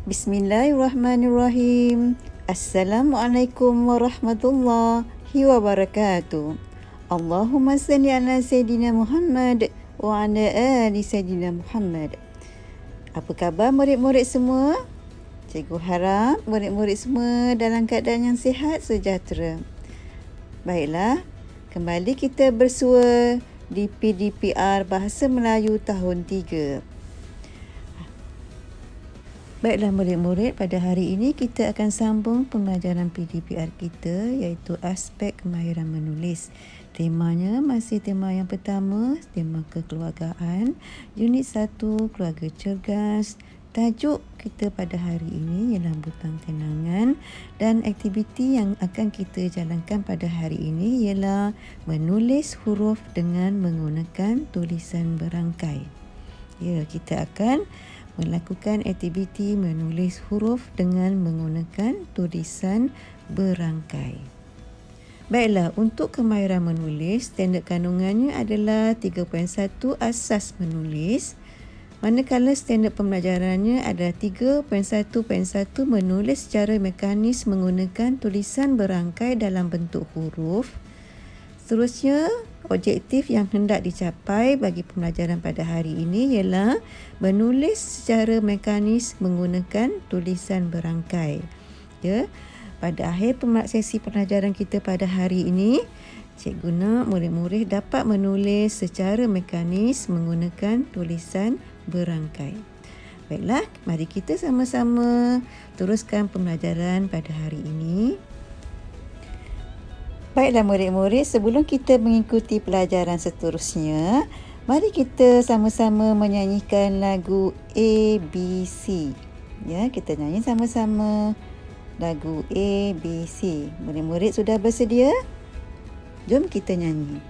Bismillahirrahmanirrahim. Assalamualaikum warahmatullahi wabarakatuh. Allahumma salli ala Sayyidina Muhammad wa ala ali Sayyidina Muhammad. Apa khabar murid-murid semua? Cikgu harap murid-murid semua dalam keadaan yang sihat sejahtera. Baiklah, kembali kita bersua di PDPR Bahasa Melayu tahun 3. Baiklah murid-murid, pada hari ini kita akan sambung pembelajaran PDPR kita, iaitu aspek kemahiran menulis. Temanya masih tema yang pertama, tema kekeluargaan, unit 1, keluarga cergas. Tajuk kita pada hari ini ialah butang kenangan, dan aktiviti yang akan kita jalankan pada hari ini ialah menulis huruf dengan menggunakan tulisan berangkai. Ya, kita akan melakukan aktiviti menulis huruf dengan menggunakan tulisan berangkai. Baiklah, untuk kemahiran menulis, standard kandungannya adalah 3.1 asas menulis. Manakala standard pembelajarannya ada 3.1.1 menulis secara mekanis menggunakan tulisan berangkai dalam bentuk huruf. Seterusnya, objektif yang hendak dicapai bagi pembelajaran pada hari ini ialah menulis secara mekanis menggunakan tulisan berangkai. Ya, pada akhir sesi pembelajaran kita pada hari ini, cikgu nak murid-murid dapat menulis secara mekanis menggunakan tulisan berangkai. Baiklah, mari kita sama-sama teruskan pembelajaran pada hari ini. Baiklah murid-murid, sebelum kita mengikuti pelajaran seterusnya, mari kita sama-sama menyanyikan lagu ABC. Ya, kita nyanyi sama-sama lagu ABC. Murid-murid sudah bersedia? Jom kita nyanyi.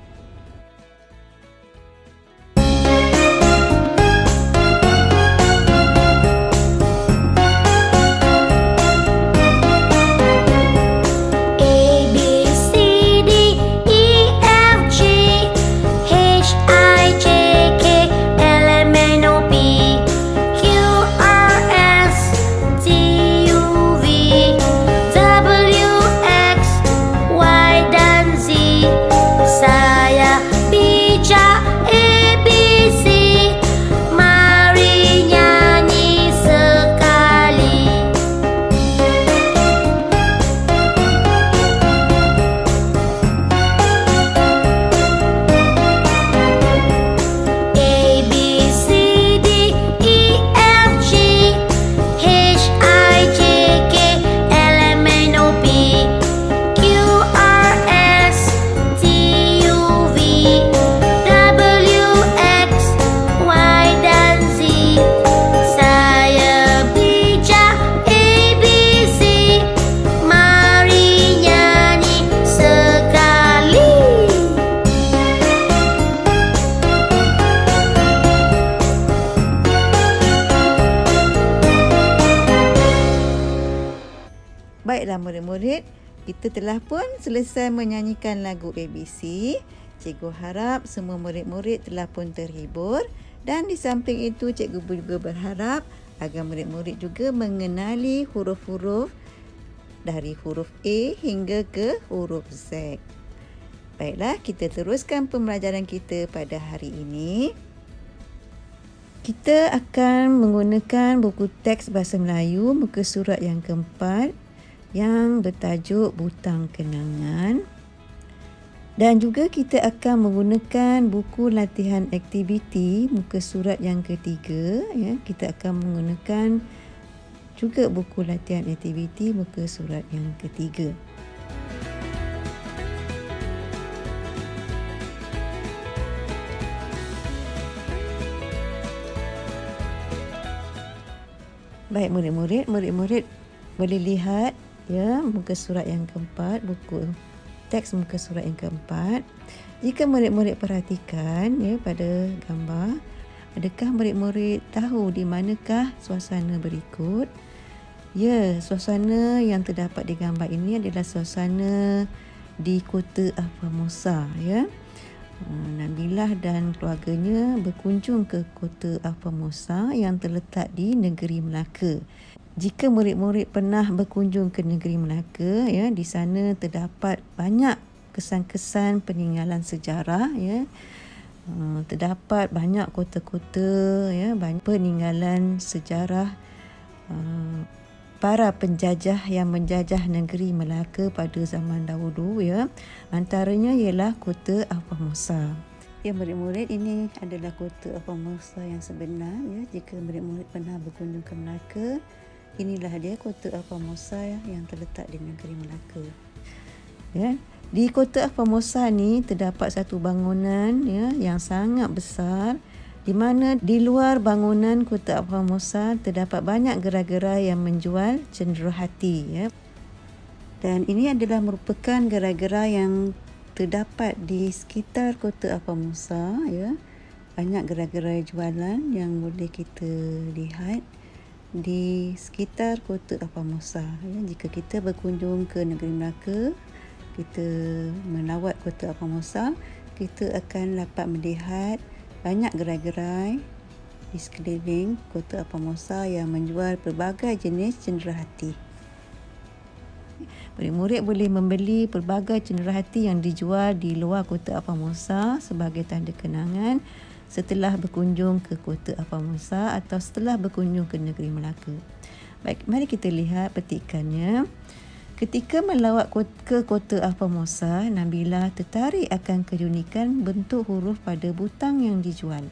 Baiklah murid-murid, kita telah pun selesai menyanyikan lagu ABC. Cikgu harap semua murid-murid telah pun terhibur, dan di samping itu cikgu juga berharap agar murid-murid juga mengenali huruf-huruf dari huruf A hingga ke huruf Z. Baiklah, kita teruskan pembelajaran kita pada hari ini. Kita akan menggunakan buku teks Bahasa Melayu muka surat yang keempat yang bertajuk Butang Kenangan, dan juga kita akan menggunakan buku latihan aktiviti muka surat yang ketiga. Ya, kita akan menggunakan juga buku latihan aktiviti muka surat yang ketiga. Baik murid-murid boleh lihat ya muka surat yang keempat, buku teks muka surat yang keempat. Jika murid-murid perhatikan ya pada gambar, adakah murid-murid tahu di manakah suasana berikut? Ya, suasana yang terdapat di gambar ini adalah suasana di kota Formosa ya. Nabilah dan keluarganya berkunjung ke kota Formosa yang terletak di negeri Melaka. Jika murid-murid pernah berkunjung ke negeri Melaka, ya, di sana terdapat banyak kesan-kesan peninggalan sejarah, ya. Terdapat banyak kota-kota, ya, banyak peninggalan sejarah para penjajah yang menjajah negeri Melaka pada zaman dahulu, ya. Antaranya ialah kota Formosa. Ya, murid-murid, ini adalah kota Formosa yang sebenar, ya. Jika murid-murid pernah berkunjung ke Melaka, inilah dia kota Formosa, ya, yang terletak di negeri Melaka. Ya. Di kota Formosa ni terdapat satu bangunan, ya, yang sangat besar, di mana di luar bangunan kota Formosa terdapat banyak gerai-gerai yang menjual cenderawasih, ya. Dan ini adalah merupakan gerai-gerai yang terdapat di sekitar kota Formosa, ya. Banyak gerai-gerai jualan yang boleh kita lihat di sekitar kota Formosa, ya. Jika kita berkunjung ke negeri Melaka, kita melawat kota Formosa, kita akan dapat melihat banyak gerai-gerai di sekeliling kota Formosa yang menjual pelbagai jenis cenderawasih. Murid-murid boleh membeli pelbagai cenderawasih yang dijual di luar kota Formosa sebagai tanda kenangan setelah berkunjung ke kota Formosa atau setelah berkunjung ke negeri Melaka. Baik, mari kita lihat petikannya. Ketika melawat ke kota Formosa, Nabila tertarik akan keunikan bentuk huruf pada butang yang dijual.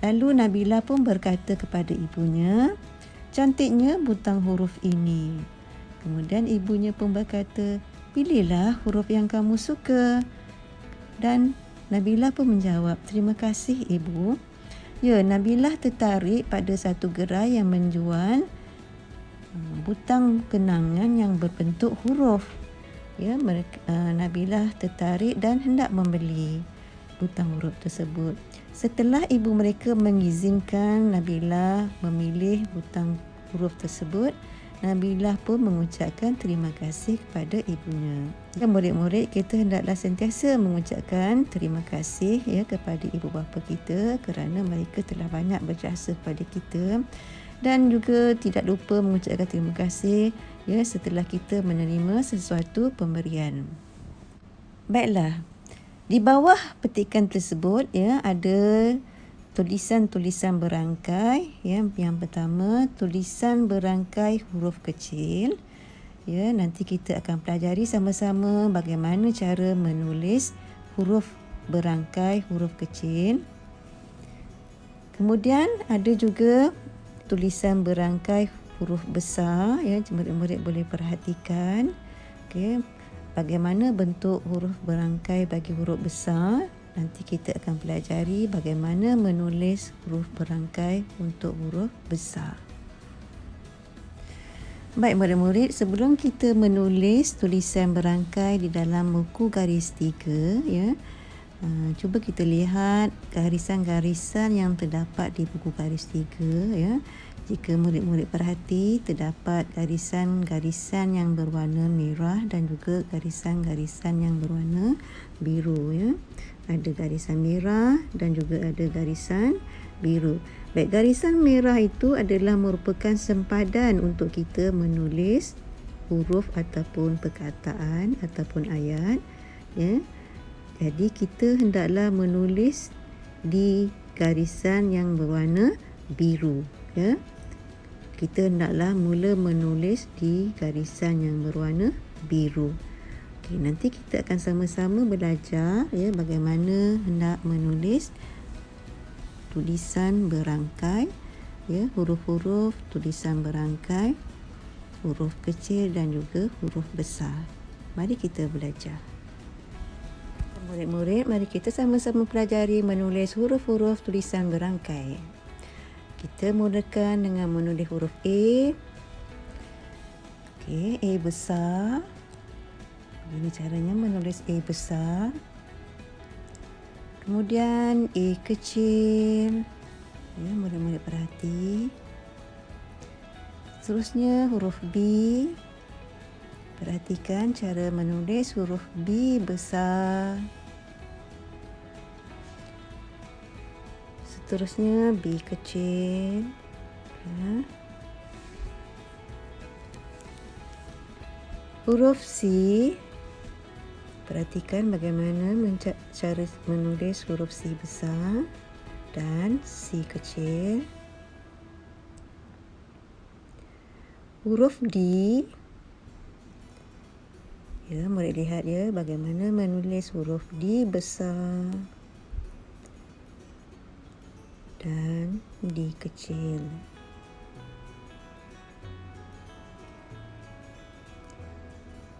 Lalu Nabila pun berkata kepada ibunya, "Cantiknya butang huruf ini." Kemudian ibunya pun berkata, "Pilihlah huruf yang kamu suka." Dan Nabila pun menjawab, "Terima kasih, Ibu." Ya, Nabila tertarik pada satu gerai yang menjual butang kenangan yang berbentuk huruf. Ya, Nabila tertarik dan hendak membeli butang huruf tersebut. Setelah ibu mereka mengizinkan Nabila memilih butang huruf tersebut, Nabila pun mengucapkan terima kasih kepada ibunya. Ya, murid-murid, kita hendaklah sentiasa mengucapkan terima kasih, ya, kepada ibu bapa kita kerana mereka telah banyak berjasa kepada kita. Dan juga tidak lupa mengucapkan terima kasih, ya, setelah kita menerima sesuatu pemberian. Baiklah, di bawah petikan tersebut, ya, ada tulisan-tulisan berangkai, ya. Yang pertama, tulisan berangkai huruf kecil. Ya, nanti kita akan pelajari sama-sama bagaimana cara menulis huruf berangkai huruf kecil. Kemudian ada juga tulisan berangkai huruf besar, ya. Murid-murid boleh perhatikan, okey, bagaimana bentuk huruf berangkai bagi huruf besar. Nanti kita akan pelajari bagaimana menulis huruf berangkai untuk huruf besar. Baik, murid-murid, sebelum kita menulis tulisan berangkai di dalam buku garis 3, ya, cuba kita lihat garisan-garisan yang terdapat di buku garis 3, ya. Jika murid-murid perhati, terdapat garisan-garisan yang berwarna merah dan juga garisan-garisan yang berwarna biru, ya. Ada garisan merah dan juga ada garisan biru. Baik, garisan merah itu adalah merupakan sempadan untuk kita menulis huruf ataupun perkataan ataupun ayat, ya. Jadi kita hendaklah menulis di garisan yang berwarna biru, ya. Kita hendaklah mula menulis di garisan yang berwarna biru. Okey, nanti kita akan sama-sama belajar, ya, bagaimana hendak menulis tulisan berangkai, ya, huruf-huruf tulisan berangkai, huruf kecil dan juga huruf besar. Mari kita belajar. Murid-murid, mari kita sama-sama pelajari menulis huruf-huruf tulisan berangkai. Kita mulakan dengan menulis huruf A. Okey, A besar. Ini caranya menulis A besar. Kemudian A kecil. Ya, murid-murid perhati. Seterusnya huruf B. Perhatikan cara menulis huruf B besar. Seterusnya B kecil. Ya. Huruf C, perhatikan bagaimana cara menulis huruf C besar dan C kecil. Huruf D, ya, murid lihat ya bagaimana menulis huruf D besar dan D kecil.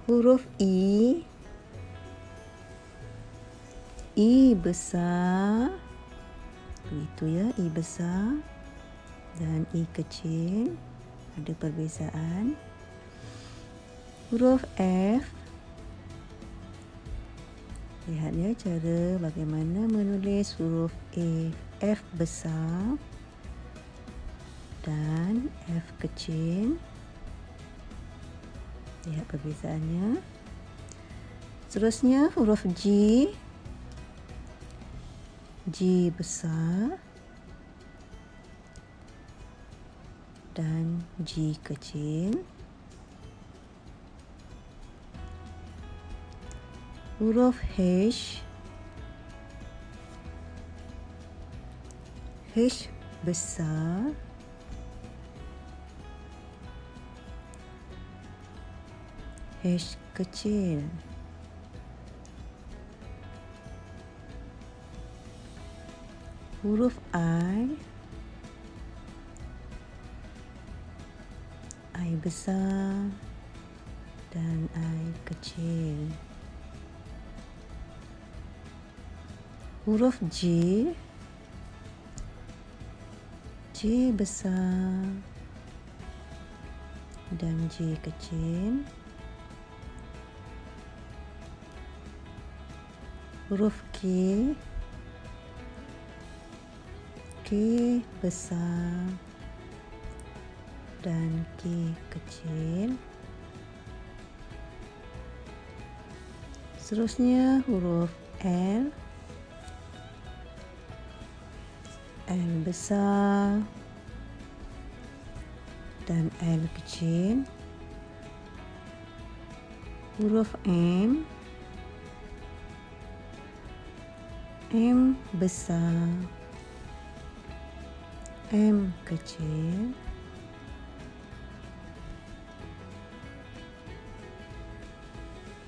Huruf I besar, begitu ya, I besar dan I kecil, ada perbezaan. Huruf F, lihat ya cara bagaimana menulis huruf F besar dan F kecil. Lihat perbezaannya. Seterusnya huruf G besar dan G kecil. Huruf H besar H kecil. Huruf I besar dan I kecil. Huruf J besar dan J kecil. Huruf K besar dan K kecil. Seterusnya huruf L besar dan L kecil. Huruf M besar, M kecil.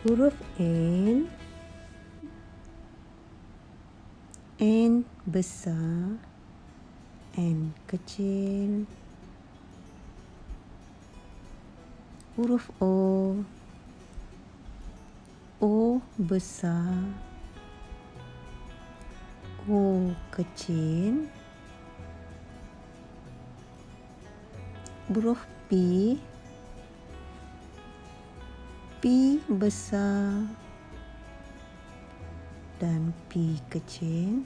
Huruf N besar, N kecil. Huruf O besar, O kecil. Huruf P besar dan P kecil.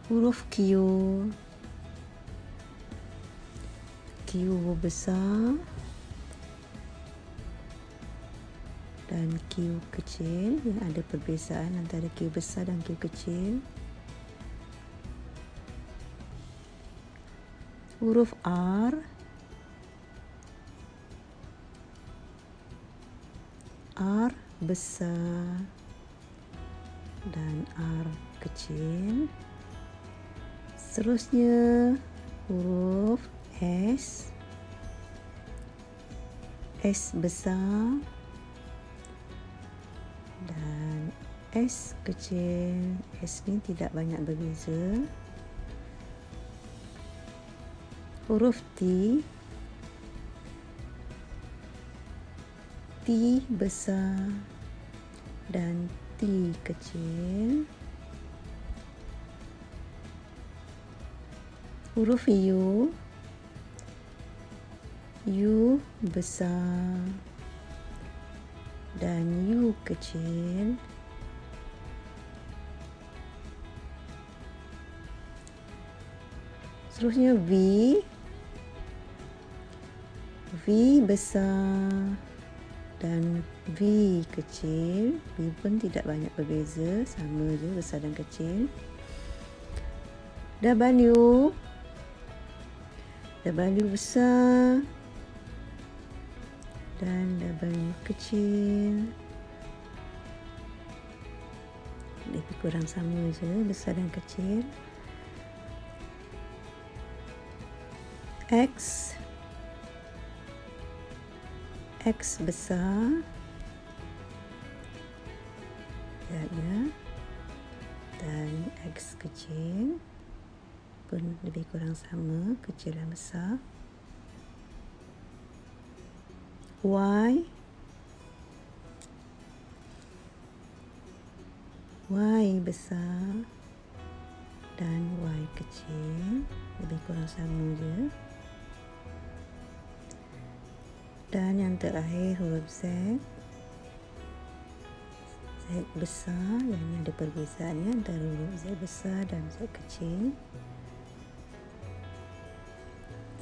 Huruf Q besar dan Q kecil. Ya, ada perbezaan antara Q besar dan Q kecil. Huruf R besar dan R kecil. Seterusnya huruf S besar dan S kecil. S ni tidak banyak berbeza. Huruf T besar dan T kecil. Huruf U besar dan U kecil. Seterusnya V besar dan V kecil. V pun tidak banyak berbeza, sama je besar dan kecil. W W besar dan W kecil. Lebih kurang sama je, besar dan kecil. X besar, ya, dan X kecil pun lebih kurang sama, kecil dan besar. Y besar dan Y kecil, lebih kurang sama je. Dan yang terakhir huruf Z. Z besar, yang ini ada perbezaannya antara huruf Z besar dan Z kecil.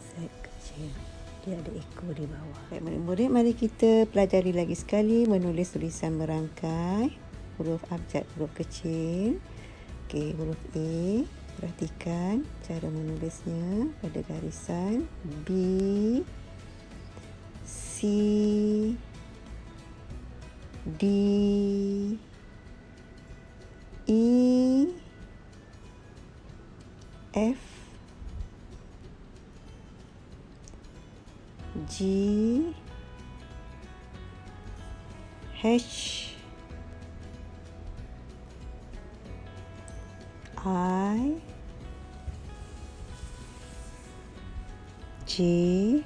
Z kecil, dia ada ekor di bawah. Baik murid-murid, mari kita pelajari lagi sekali menulis tulisan merangkai huruf abjad, huruf kecil. Okey, huruf A, perhatikan cara menulisnya pada garisan B, C, D, E, F, G, H, I, J,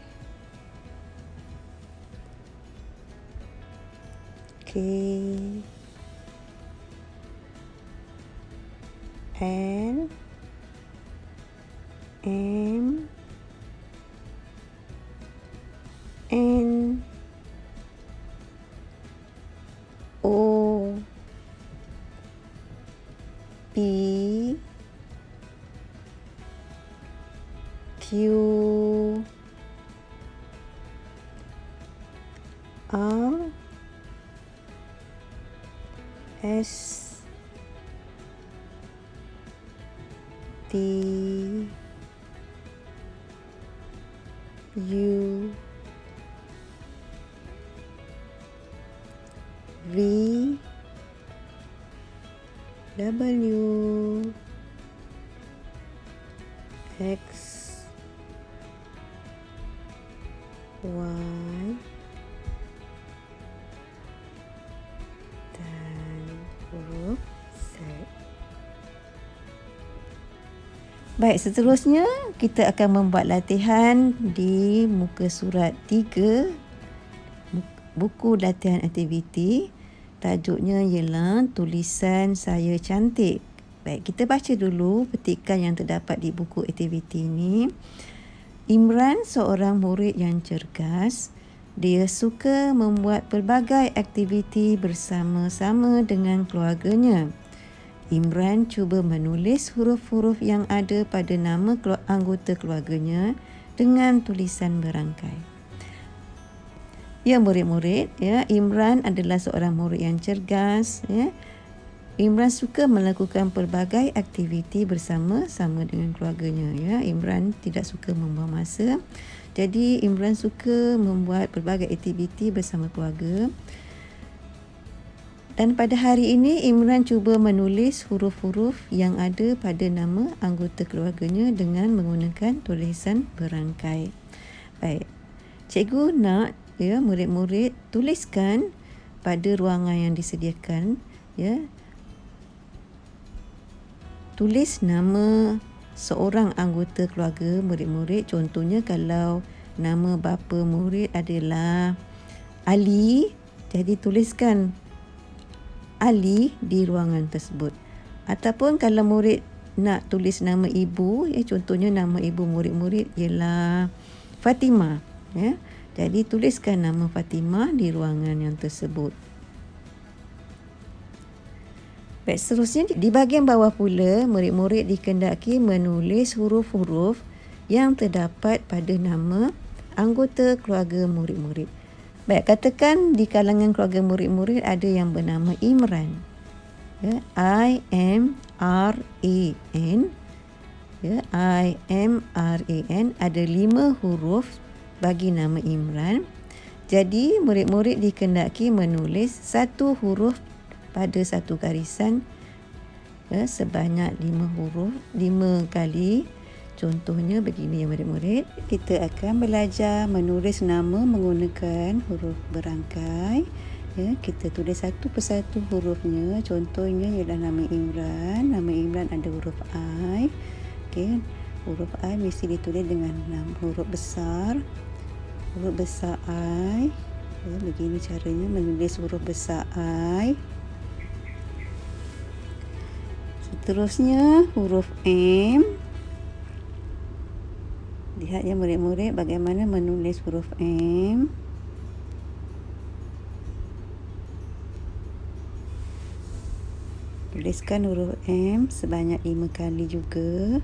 K, L, M, N, O, P, Q, R, S, T, U, V, W, X, Y, dan huruf Z. Baik, seterusnya kita akan membuat latihan di muka surat 3, buku latihan aktiviti. Tajuknya ialah tulisan saya cantik. Baik, kita baca dulu petikan yang terdapat di buku aktiviti ini. Imran seorang murid yang cergas. Dia suka membuat pelbagai aktiviti bersama-sama dengan keluarganya. Imran cuba menulis huruf-huruf yang ada pada nama anggota keluarganya dengan tulisan berangkai. Ya murid-murid, ya, Imran adalah seorang murid yang cergas, ya. Imran suka melakukan pelbagai aktiviti bersama-sama dengan keluarganya, ya. Imran tidak suka membuang masa. Jadi Imran suka membuat pelbagai aktiviti bersama keluarga. Dan pada hari ini Imran cuba menulis huruf-huruf yang ada pada nama anggota keluarganya dengan menggunakan tulisan berangkai. Baik. Cikgu nak, ya, murid-murid tuliskan pada ruangan yang disediakan, ya. Tulis nama seorang anggota keluarga murid-murid. Contohnya kalau nama bapa murid adalah Ali, jadi tuliskan Ali di ruangan tersebut. Ataupun kalau murid nak tulis nama ibu, ya, contohnya nama ibu murid-murid ialah Fatimah, ya. Jadi tuliskan nama Fatimah di ruangan yang tersebut. Baik, seterusnya di bahagian bawah pula murid-murid dikendaki menulis huruf-huruf yang terdapat pada nama anggota keluarga murid-murid. Baik, katakan di kalangan keluarga murid-murid ada yang bernama Imran. Ya, I-M-R-A-N. Ya, IMRAN ada 5 huruf bagi nama Imran. Jadi murid-murid dikendaki menulis satu huruf pada satu garisan, ya, sebanyak 5 huruf 5 kali. Contohnya begini ya murid-murid, kita akan belajar menulis nama menggunakan huruf berangkai. Ya, kita tulis satu persatu hurufnya. Contohnya ialah nama Imran. Nama Imran ada huruf I. Okey, huruf I mesti ditulis dengan huruf besar. Huruf besar I. Ya, begini caranya menulis huruf besar I. Seterusnya huruf M. Lihat ya murid-murid bagaimana menulis huruf M. Tuliskan huruf M sebanyak 5 kali juga.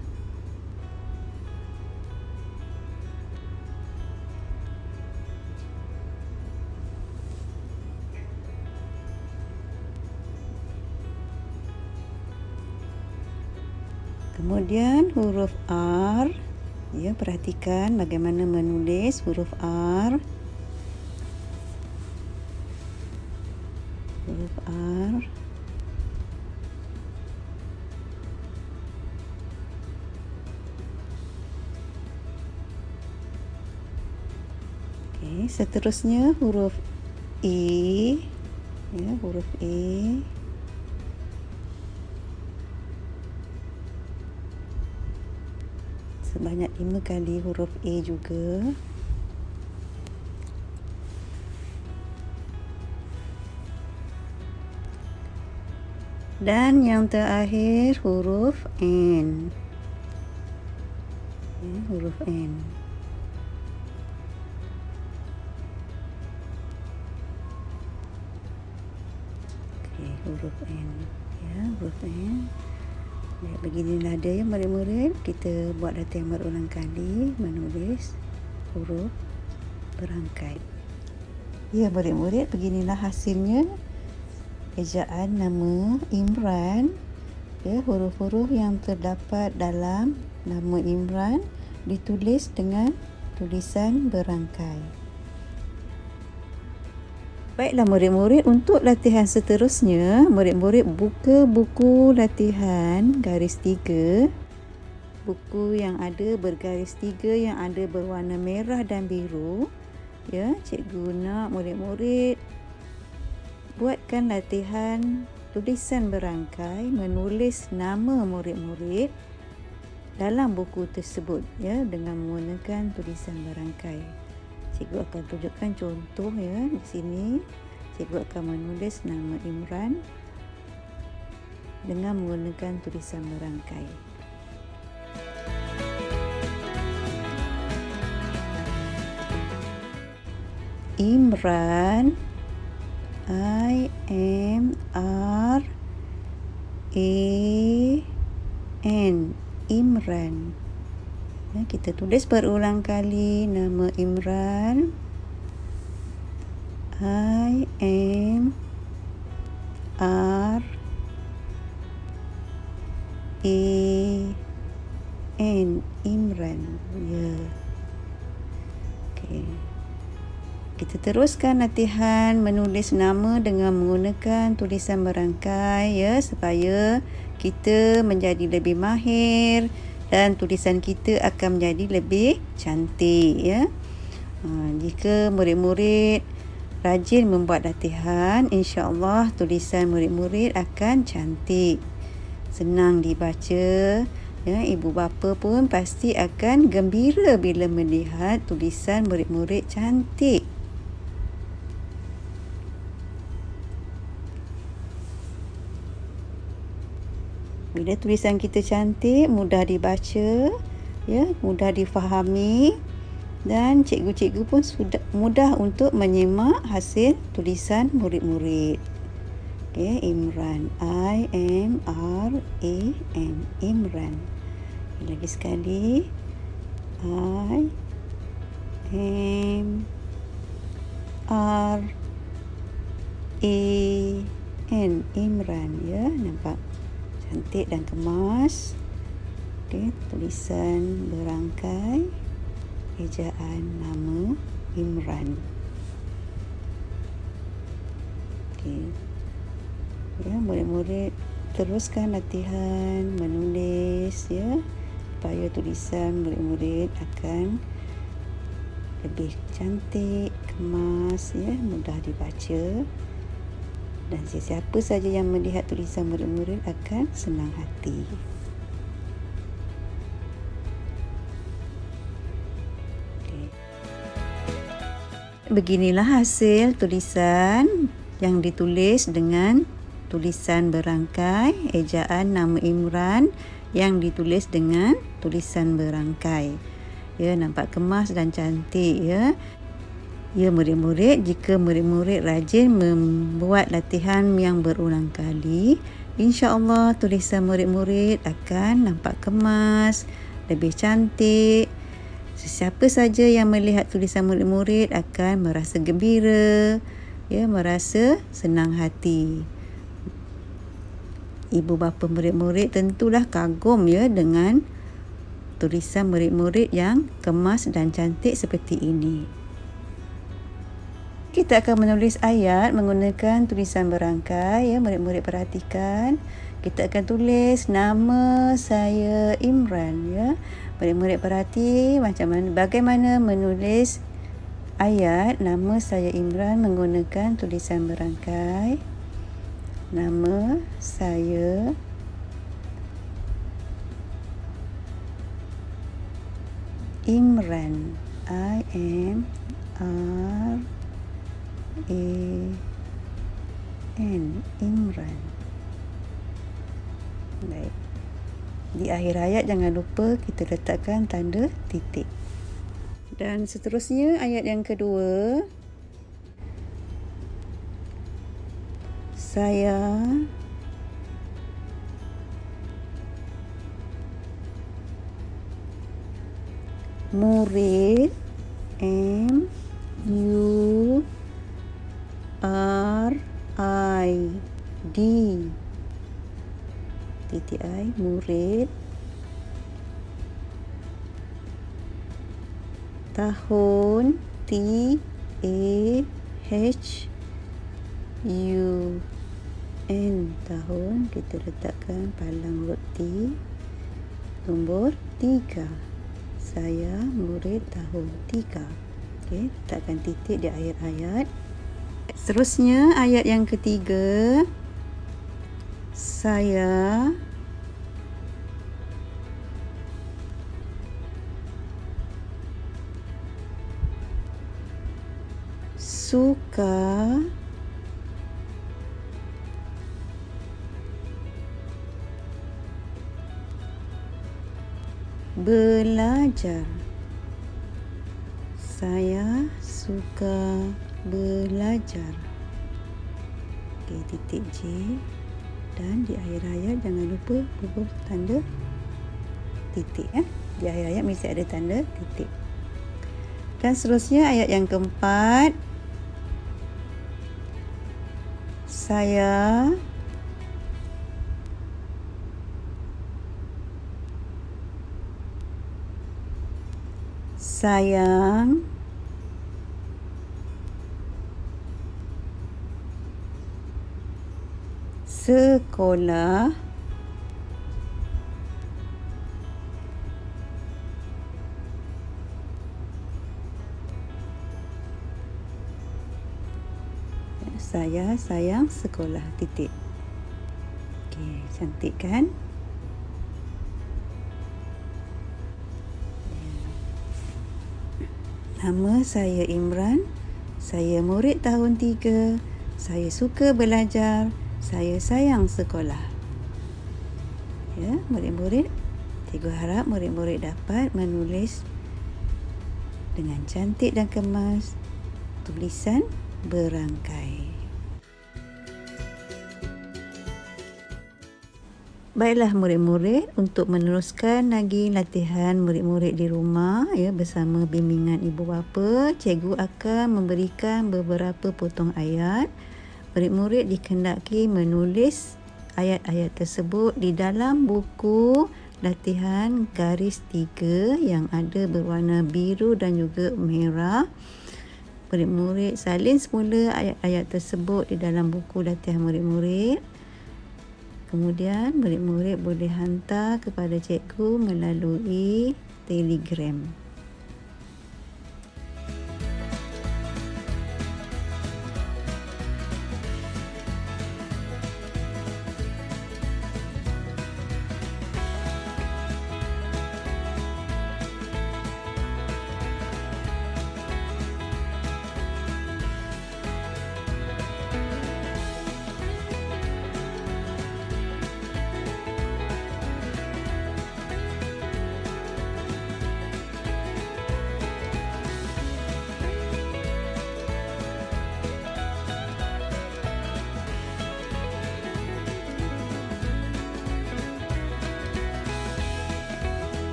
Kemudian huruf R. Ya, perhatikan bagaimana menulis huruf R. Huruf R. Okey, seterusnya huruf E. Ya, huruf E. Sebanyak 5 kali huruf E juga. Dan yang terakhir huruf N. Ya, huruf N. Okey, huruf N. Ya, huruf N. Ya, beginilah dia ya murid-murid. Kita buat latihan berulang kali menulis huruf berangkai. Ya murid-murid, beginilah hasilnya. Ejaan nama Imran. Ya, huruf-huruf yang terdapat dalam nama Imran ditulis dengan tulisan berangkai. Baiklah murid-murid, untuk latihan seterusnya, murid-murid buka buku latihan garis 3. Buku yang ada bergaris 3 yang ada berwarna merah dan biru. Ya, cikgu nak murid-murid buatkan latihan tulisan berangkai, menulis nama murid-murid dalam buku tersebut ya dengan menggunakan tulisan berangkai. Cikgu akan tunjukkan contoh ya di sini. Cikgu akan menulis nama Imran dengan menggunakan tulisan berangkai. Imran, I-M-R-A-N, Imran. Ya, kita tulis berulang kali nama Imran. I-M-R-A-N, Imran. Ya. Okey. Kita teruskan latihan menulis nama dengan menggunakan tulisan berangkai ya, supaya kita menjadi lebih mahir dan tulisan kita akan menjadi lebih cantik ya. Jika murid-murid rajin membuat latihan, insya-Allah tulisan murid-murid akan cantik, senang dibaca ya. Ibu bapa pun pasti akan gembira bila melihat tulisan murid-murid cantik. Bila tulisan kita cantik, mudah dibaca, ya, mudah difahami, dan cikgu-cikgu pun sudah mudah untuk menyimak hasil tulisan murid-murid. Okay, Imran, I-M-R-A-N, Imran. Lagi sekali, I-M-R-A-N, Imran, ya, nampak cantik dan kemas. Okey, tulisan berangkai, ejaan nama Imran. Okey. Ya, murid-murid teruskan latihan menulis ya, supaya tulisan murid-murid akan lebih cantik, kemas ya, mudah dibaca, dan sesiapa saja yang melihat tulisan murid-murid akan senang hati. Okay. Beginilah hasil tulisan yang ditulis dengan tulisan berangkai, ejaan nama Imran yang ditulis dengan tulisan berangkai. Ya, nampak kemas dan cantik ya. Ya, murid-murid, jika murid-murid rajin membuat latihan yang berulang kali, insya-Allah tulisan murid-murid akan nampak kemas, lebih cantik. Sesiapa saja yang melihat tulisan murid-murid akan merasa gembira, ya, merasa senang hati. Ibu bapa murid-murid tentulah kagum ya dengan tulisan murid-murid yang kemas dan cantik seperti ini. Kita akan menulis ayat menggunakan tulisan berangkai ya, murid-murid perhatikan. Kita akan tulis nama saya Imran ya. Murid-murid perhati bagaimana menulis ayat nama saya Imran menggunakan tulisan berangkai. Nama saya Imran. I-M-R-A-N. Imran. Baik. Di akhir ayat jangan lupa kita letakkan tanda titik. Dan seterusnya ayat yang kedua. Saya murid M-U-R-I-D titik I, murid, tahun T-A-H-U-N, tahun, kita letakkan palang huruf T, nombor 3. Saya murid tahun 3. Okey, letakkan titik di akhir ayat. Seterusnya ayat yang ketiga. Saya suka belajar. Saya suka belajar. Okey, titik J. Dan di akhir ayat jangan lupa bubuh tanda titik ya. Di akhir ayat mesti ada tanda titik. Dan seterusnya ayat yang keempat. Saya sayang sekolah saya sayang sekolah titik. Okey, cantik kan? Nama saya Imran. Saya murid tahun 3. Saya suka belajar. Saya sayang sekolah. Ya, murid-murid, cikgu harap murid-murid dapat menulis dengan cantik dan kemas tulisan berangkai. Baiklah murid-murid, untuk meneruskan lagi latihan murid-murid di rumah ya, bersama bimbingan ibu bapa, cikgu akan memberikan beberapa potong ayat. Murid-murid dikendaki menulis ayat-ayat tersebut di dalam buku latihan garis 3 yang ada berwarna biru dan juga merah. Murid-murid salin semula ayat-ayat tersebut di dalam buku latihan murid-murid. Kemudian murid-murid boleh hantar kepada cikgu melalui Telegram.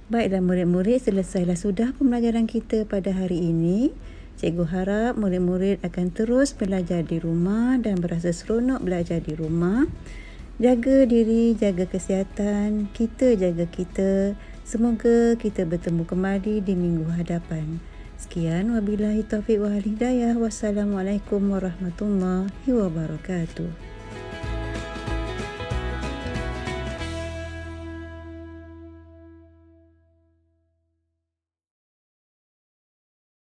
Baiklah murid-murid, selesailah sudah pembelajaran kita pada hari ini. Cikgu harap murid-murid akan terus belajar di rumah dan berasa seronok belajar di rumah. Jaga diri, jaga kesihatan, kita jaga kita. Semoga kita bertemu kembali di minggu hadapan. Sekian, wabillahi taufiq wal hidayah. Wassalamualaikum warahmatullahi wabarakatuh.